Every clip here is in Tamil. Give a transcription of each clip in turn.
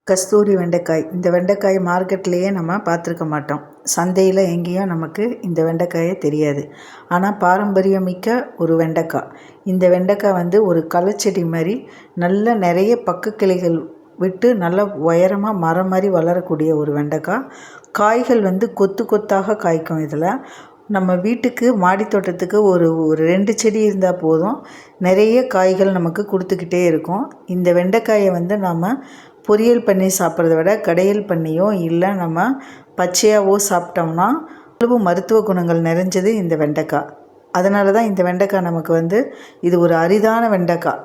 கஸ்தூரி வெண்டைக்காய். இந்த வெண்டைக்காய் மார்க்கெட்லேயே நம்ம பார்த்துருக்க மாட்டோம். சந்தையில் எங்கேயும் நமக்கு இந்த வெண்டைக்காயே தெரியாது. ஆனால் பாரம்பரியமிக்க ஒரு வெண்டைக்காய். இந்த வெண்டைக்காய் ஒரு களைச்செடி மாதிரி நல்ல நிறைய பக்க கிளைகள் விட்டு நல்ல உயரமாக மரம் மாதிரி வளரக்கூடிய ஒரு வெண்டைக்காய். காய்கள் கொத்து கொத்தாக காய்க்கும். இதில் நம்ம வீட்டுக்கு மாடி தோட்டத்துக்கு ஒரு 2 செடி இருந்தால் போதும், நிறைய காய்கள் நமக்கு கொடுத்துக்கிட்டே இருக்கும். இந்த வெண்டைக்காயை நாம் பொரியல் பண்ணி சாப்பிட்றத விட கடையல் பண்ணியோ இல்லை நம்ம பச்சையாவோ சாப்பிட்டோம்னா அவ்வளவு மருத்துவ குணங்கள் நிறைஞ்சது இந்த வெண்டைக்காய். அதனால தான் இந்த வெண்டைக்காய் நமக்கு இது ஒரு அரிதான வெண்டைக்காய்.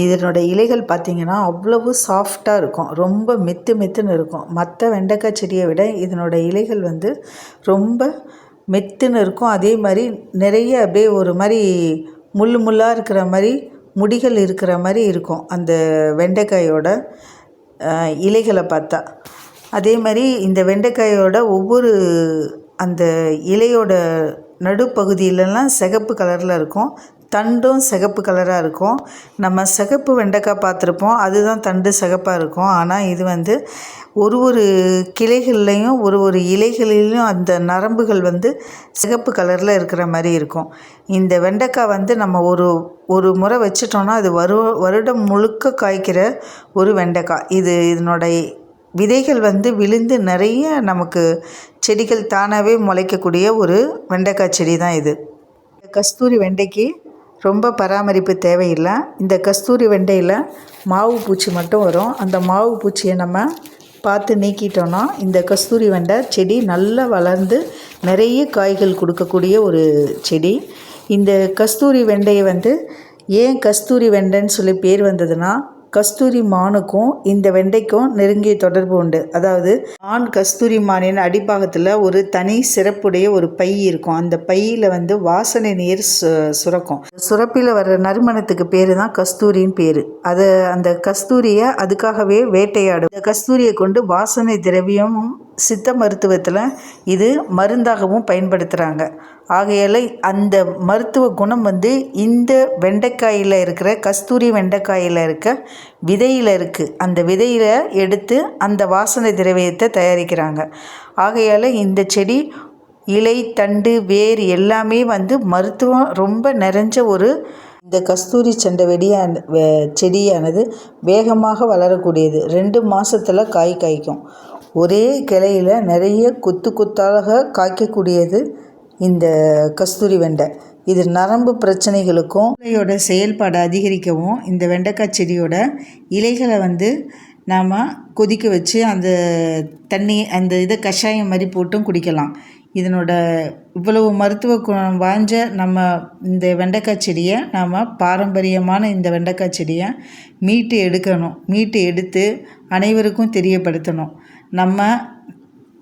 இதனோட இலைகள் பார்த்திங்கன்னா அவ்வளவு சாஃப்டாக இருக்கும், ரொம்ப மெத்துன்னு இருக்கும். மற்ற வெண்டைக்காய் செடியை விட இதனோட இலைகள் ரொம்ப மெத்துன்னு இருக்கும். அதே மாதிரி நிறைய அப்படியே ஒரு மாதிரி முள்ளாக இருக்கிற மாதிரி முடிகள் இருக்கிற மாதிரி இருக்கும் அந்த வெண்டைக்காயோட இலைகளை பார்த்தா. அதே மாதிரி இந்த வெண்டைக்காயோட ஒவ்வொரு அந்த இலையோட நடுப்பகுதியிலலாம் சிகப்பு கலரில் இருக்கும், தண்டும் சிகப்பு கலராக இருக்கும். நம்ம சிகப்பு வெண்டைக்காய் பார்த்துருப்போம், அதுதான் தண்டு சிகப்பாக இருக்கும். ஆனால் இது ஒரு கிளைகள்லையும் ஒரு இலைகளிலையும் அந்த நரம்புகள் சிகப்பு கலரில் இருக்கிற மாதிரி இருக்கும். இந்த வெண்டைக்காய் நம்ம ஒரு முறை வச்சிட்டோன்னா அது வருடம் முழுக்க காய்க்கிற ஒரு வெண்டைக்காய். இதனோட விதைகள் விழுந்து நிறைய நமக்கு செடிகள் தானாகவே முளைக்கக்கூடிய ஒரு வெண்டைக்காய் செடி தான் இது. கஸ்தூரி வெண்டைக்கு ரொம்ப பராமரிப்பு தேவையில்லை. இந்த கஸ்தூரி வெண்டையில் மாவு பூச்சி மட்டும் வரும். அந்த மாவு பூச்சியை நம்ம பார்த்து நீக்கிட்டோன்னா இந்த கஸ்தூரி வெண்டை செடி நல்லா வளர்ந்து நிறைய காய்கள் கொடுக்கக்கூடிய ஒரு செடி. இந்த கஸ்தூரி வெண்டையை ஏன் கஸ்தூரி வெண்டைன்னு சொல்லி பேர் வந்ததுன்னா, கஸ்தூரி மானுக்கும் இந்த வெண்டைக்கும் நெருங்கிய தொடர்பு உண்டு. அதாவது ஆண் கஸ்தூரி மானின் அடிப்பாகத்தில் ஒரு தனி சிறப்புடைய ஒரு பை இருக்கும். அந்த பையில் வாசனை நீர் சுரக்கும். சுரப்பில் வர்ற நறுமணத்துக்கு பேர் தான் கஸ்தூரின்னு பேர். அந்த கஸ்தூரியை அதுக்காகவே வேட்டையாடும். இந்த கஸ்தூரியை கொண்டு வாசனை திரவியமும் சித்த மருத்துவத்தில் இது மருந்தாகவும் பயன்படுத்துகிறாங்க. ஆகையால் அந்த மருத்துவ குணம் இந்த வெண்டைக்காயில் இருக்கிற கஸ்தூரி வெண்டைக்காயில் இருக்க விதையில் இருக்குது. அந்த விதையில் எடுத்து அந்த வாசனை திரவியத்தை தயாரிக்கிறாங்க. ஆகையால் இந்த செடி இலை தண்டு வேர் எல்லாமே மருத்துவம் ரொம்ப நிறைஞ்ச இந்த கஸ்தூரி செடியானது வேகமாக வளரக்கூடியது. 2 மாதத்தில் காய்க்கும். ஒரே கிளையில் நிறைய கொத்தாக காய்க்கக்கூடியது இந்த கஸ்தூரி வெண்டை. இது நரம்பு பிரச்சனைகளுக்கும் இலையோட செயல்பாடு அதிகரிக்கவும் இந்த வெண்டைக்காய் செடியோட இலைகளை நாம் கொதிக்க வச்சு அந்த தண்ணி இதை கஷாயம் மாதிரி போட்டும் குடிக்கலாம். இதனோட இவ்வளவு மருத்துவ குணம் வாய்ந்த நம்ம இந்த வெண்டைக்காய் செடியை நாம் பாரம்பரியமான இந்த வெண்டைக்காய் செடியை மீட்டு எடுக்கணும். மீட்டு எடுத்து அனைவருக்கும் தெரியப்படுத்தணும். நம்ம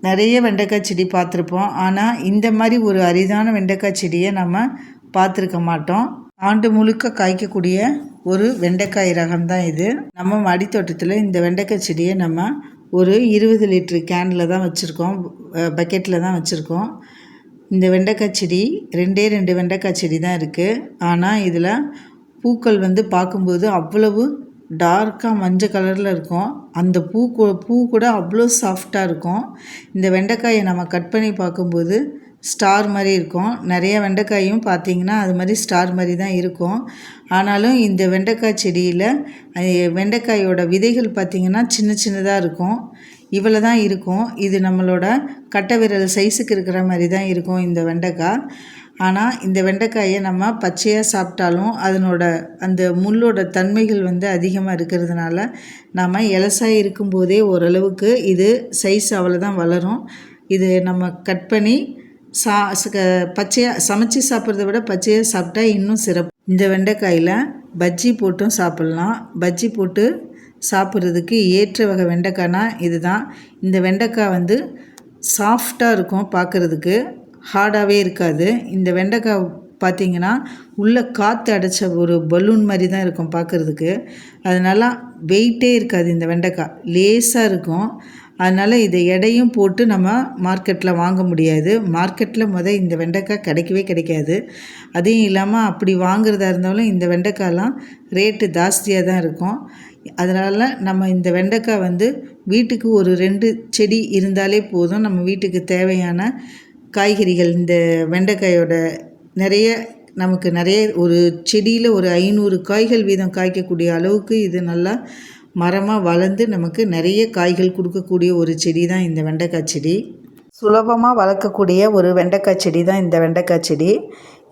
நிறைய வெண்டைக்காய் செடி பார்த்துருப்போம், ஆனால் இந்த மாதிரி ஒரு அரிதான வெண்டைக்காய் செடியை நம்ம பார்த்துருக்க மாட்டோம். ஆண்டு முழுக்க காய்க்கக்கூடிய ஒரு வெண்டைக்காய் ரகம் தான் இது. நம்ம மாடித்தோட்டத்தில் இந்த வெண்டைக்காய் செடியை நம்ம ஒரு 20 லிட்டரு கேனில் தான் வச்சுருக்கோம், பக்கெட்டில் தான் வச்சுருக்கோம். இந்த வெண்டைக்காய் செடி 2 வெண்டைக்காய் செடி தான் இருக்குது. ஆனால் இதில் பூக்கள் பார்க்கும்போது அவ்வளவு டார்க்காக மஞ்சள் கலரில் இருக்கும். அந்த பூ கூட அவ்வளோ சாஃப்டாக இருக்கும். இந்த வெண்டைக்காயை நம்ம கட் பண்ணி பார்க்கும்போது ஸ்டார் மாதிரி இருக்கும். நிறைய வெண்டைக்காயும் பார்த்திங்கன்னா அது மாதிரி ஸ்டார் மாதிரி தான் இருக்கும். ஆனாலும் இந்த வெண்டைக்காய் செடியில் வெண்டைக்காயோட விதைகள் பார்த்திங்கன்னா சின்னதாக இருக்கும். இவ்வளோ தான் இருக்கும். இது நம்மளோட கட்டை விரல் சைஸுக்கு இருக்கிற மாதிரி தான் இருக்கும் இந்த வெண்டைக்காய். ஆனால் இந்த வெண்டைக்காயை நம்ம பச்சையாக சாப்பிட்டாலும் அதனோட அந்த முள்ளோட தன்மைகள் அதிகமாக இருக்கிறதுனால நம்ம இலசாக இருக்கும்போதே ஓரளவுக்கு இது சைஸ் அவ்வளோதான் வளரும். இது நம்ம கட் பண்ணி பச்சையாக சமைச்சி சாப்பிட்றத விட பச்சையாக சாப்பிட்டா இன்னும் சிறப்பு. இந்த வெண்டைக்காயில் பஜ்ஜி போட்டும் சாப்பிட்லாம். பஜ்ஜி போட்டு சாப்பிட்றதுக்கு ஏற்ற வகை வெண்டைக்காய்னா இதுதான். இந்த வெண்டைக்காய் சாஃப்டாக இருக்கும், பார்க்குறதுக்கு ஹார்டாகவே இருக்காது. இந்த வெண்டைக்காய் பார்த்திங்கன்னா உள்ளே காற்று அடைச்ச ஒரு பலூன் மாதிரி தான் இருக்கும் பார்க்குறதுக்கு. அதனால வெயிட்டே இருக்காது. இந்த வெண்டைக்காய் லேசாக இருக்கும். அதனால் இதை எடையும் போட்டு நம்ம மார்க்கெட்டில் வாங்க முடியாது. மார்க்கெட்டில் இந்த வெண்டைக்காய் கிடைக்காது. அதையும் இல்லாமல் அப்படி வாங்குறதா இருந்தாலும் இந்த வெண்டைக்காயெலாம் ரேட்டு ஜாஸ்தியாக தான் இருக்கும். அதனால் நம்ம இந்த வெண்டைக்காய் வந்து வீட்டுக்கு ஒரு 2 செடி இருந்தாலே போதும். நம்ம வீட்டுக்கு தேவையான காய்கறிகள் இந்த வெண்டைக்காயோட நமக்கு நிறைய ஒரு செடியில் ஒரு 500 காய்கள் வீதம் காய்க்கக்கூடிய அளவுக்கு இது நல்லா மரமாக வளர்ந்து நமக்கு நிறைய காய்கள் கொடுக்கக்கூடிய ஒரு செடி தான் இந்த வெண்டைக்காய் செடி. சுலபமாக வளர்க்கக்கூடிய ஒரு வெண்டைக்காய் செடி தான் இந்த வெண்டைக்காய் செடி.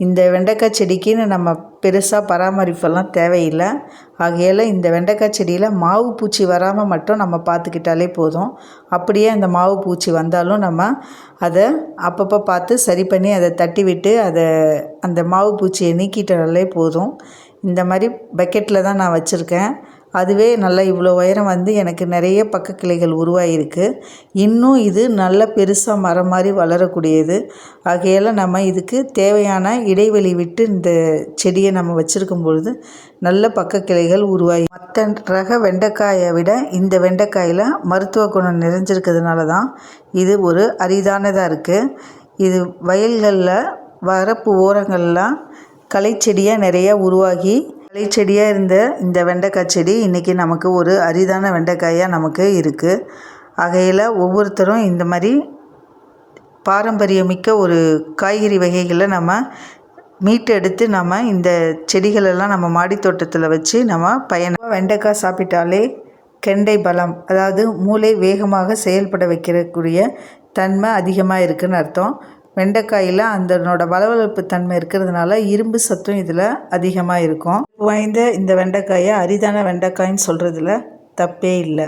இந்த வெண்டைக்காய் செடிக்குன்னு நம்ம பெருசாக பராமரிப்பெல்லாம் தேவையில்லை. ஆகையால் இந்த வெண்டைக்காய் செடியில் மாவு பூச்சி வராமல் மட்டும் நம்ம பார்த்துக்கிட்டாலே போதும். அப்படியே அந்த மாவு பூச்சி வந்தாலும் நம்ம அதை அப்பப்போ பார்த்து சரி பண்ணி அதை தட்டி விட்டு அந்த மாவு பூச்சியை நீக்கிட்டாலே போதும். இந்த மாதிரி பக்கெட்டில் தான் நான் வச்சுருக்கேன். அதுவே நல்லா இவ்வளோ உயரம் வந்து எனக்கு நிறைய பக்க கிளைகள் உருவாகிருக்கு. இன்னும் இது நல்ல பெருசாக மரம் மாதிரி வளரக்கூடியது. ஆகையால் நம்ம இதுக்கு தேவையான இடைவெளி விட்டு இந்த செடியை நம்ம வச்சுருக்கும் பொழுது நல்ல பக்க கிளைகள் உருவாகி மற்ற ரக வெண்டைக்காயை விட இந்த வெண்டைக்காயில் மருத்துவ குணம் நிறைஞ்சிருக்கிறதுனால தான் இது ஒரு அரிதானதாக இருக்குது. இது வயல்களில் வரப்பு ஓரங்கள்லாம் களைச்செடியாக நிறையா உருவாகி களைச்செடியாக இருந்த இந்த வெண்டைக்காய் செடி இன்றைக்கி நமக்கு ஒரு அரிதான வெண்டைக்காயாக நமக்கு இருக்குது. ஆகையில் ஒவ்வொருத்தரும் இந்த மாதிரி பாரம்பரியமிக்க ஒரு காய்கறி வகைகளை நம்ம மீட்டெடுத்து நம்ம இந்த செடிகளெல்லாம் நம்ம மாடித்தோட்டத்தில் வச்சு நம்ம வெண்டைக்காய் சாப்பிட்டாலே கெண்டை பலம், அதாவது மூளை வேகமாக செயல்பட வைக்கக்கூடிய தன்மை அதிகமாக இருக்குதுன்னு அர்த்தம். வெண்டைக்காயில் அதனோட வளவளப்பு தன்மை இருக்கிறதுனால இரும்பு சத்தும் இதில் அதிகமாக இருக்கும். வாய்ந்த இந்த வெண்டைக்காயை அரிதான வெண்டைக்காயின்னு சொல்கிறதுல தப்பே இல்லை.